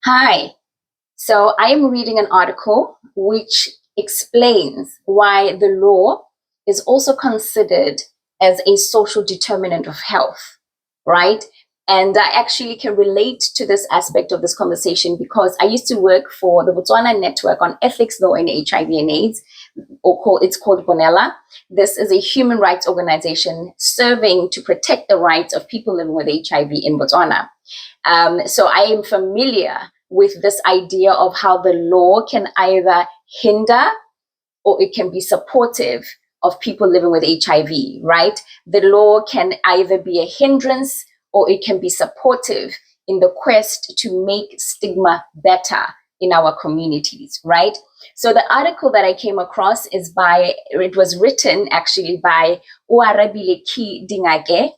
Hi. So I am reading an article which explains why the law is also considered as a social determinant of health, right? And I actually can relate to this aspect of this conversation because I used to work for the Botswana Network on Ethics, Law, and HIV and AIDS, it's called Bonella. This is a human rights organization serving to protect the rights of people living with HIV in Botswana. So I am familiar with this idea of how the law can either hinder or it can be supportive of people living with HIV, right? The law can either be a hindrance or it can be supportive in the quest to make stigma better in our communities, right? So the article that I came across it was written actually by Oarabile Dingake,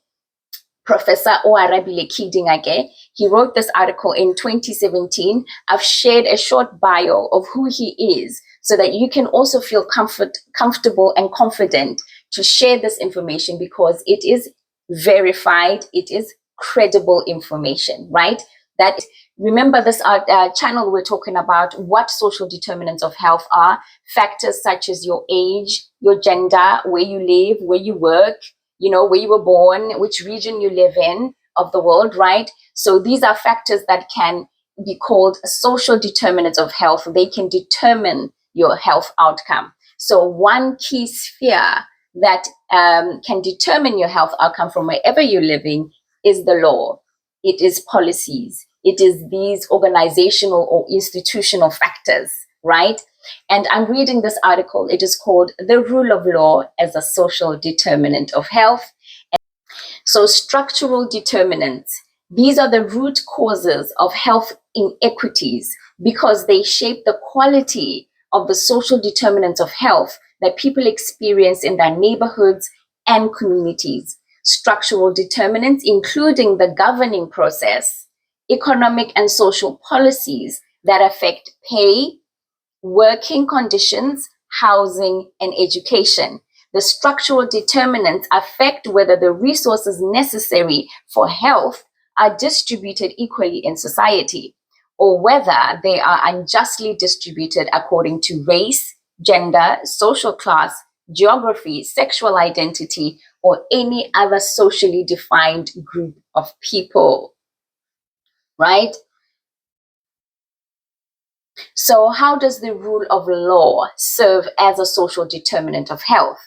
Professor Oarabile Dingake. He wrote this article in 2017. I've shared a short bio of who he is so that you can also feel comfortable and confident to share this information because it is verified, it is credible information, right? That remember this channel we're talking about what social determinants of health are, factors such as your age, your gender, where you live, where you work, where you were born, which region you live in of the world, right? So these are factors that can be called social determinants of health. They can determine your health outcome. So one key sphere that can determine your health outcome from wherever you're living is the law. It is policies. It is these organizational or institutional factors, right? And I'm reading this article. It is called The Rule of Law as a Social Determinant of Health. So structural determinants, these are the root causes of health inequities because they shape the quality of the social determinants of health that people experience in their neighborhoods and communities. Structural determinants, including the governing process, economic and social policies that affect pay, working conditions, housing, and education. The structural determinants affect whether the resources necessary for health are distributed equally in society, or whether they are unjustly distributed according to race, gender, social class, geography, sexual identity, or any other socially defined group of people, right? So, how does the rule of law serve as a social determinant of health?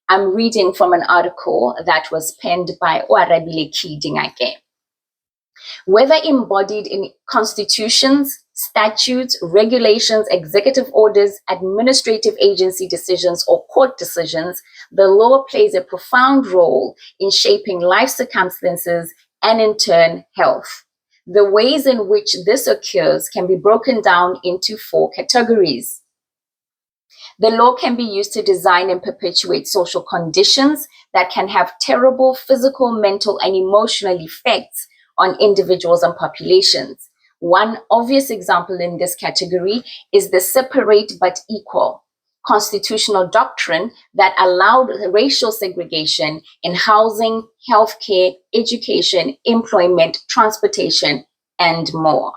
I'm reading from an article that was penned by Oarabile Dingake. Whether embodied in constitutions, statutes, regulations, executive orders, administrative agency decisions, or court decisions, the law plays a profound role in shaping life circumstances and, in turn, health. The ways in which this occurs can be broken down into four categories. The law can be used to design and perpetuate social conditions that can have terrible physical, mental, and emotional effects on individuals and populations. One obvious example in this category is the separate but equal constitutional doctrine that allowed racial segregation in housing, healthcare, education, employment, transportation, and more.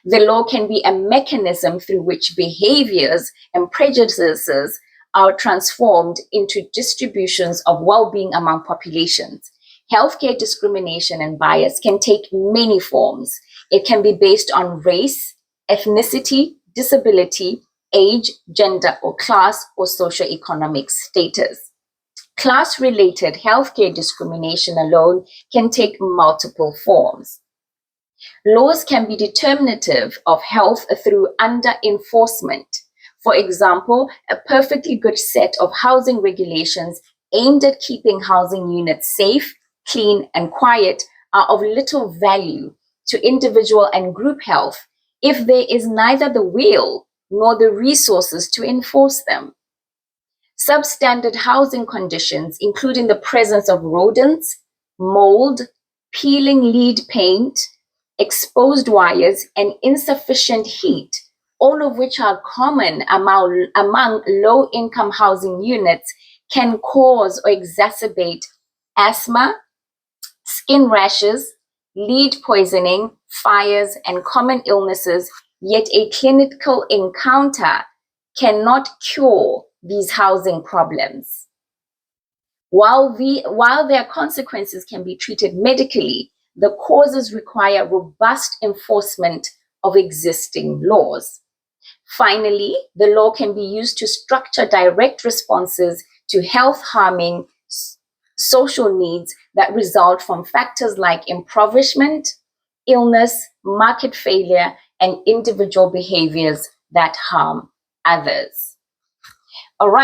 The law can be a mechanism through which behaviors and prejudices are transformed into distributions of well-being among populations. Healthcare discrimination and bias can take many forms. It can be based on race, ethnicity, disability, age, gender, or class, or socioeconomic status. Class-related healthcare discrimination alone can take multiple forms. Laws can be determinative of health through under-enforcement. For example, a perfectly good set of housing regulations aimed at keeping housing units safe, clean, and quiet are of little value to individual and group health if there is neither the will nor the resources to enforce them. Substandard housing conditions, including the presence of rodents, mold, peeling lead paint, exposed wires, and insufficient heat, all of which are common among low-income housing units, can cause or exacerbate asthma, skin rashes, lead poisoning, fires, and common illnesses, yet a clinical encounter cannot cure these housing problems. While their consequences can be treated medically, the causes require robust enforcement of existing laws. Finally, the law can be used to structure direct responses to health harming social needs that result from factors like impoverishment, illness, market failure, and individual behaviors that harm others. All right.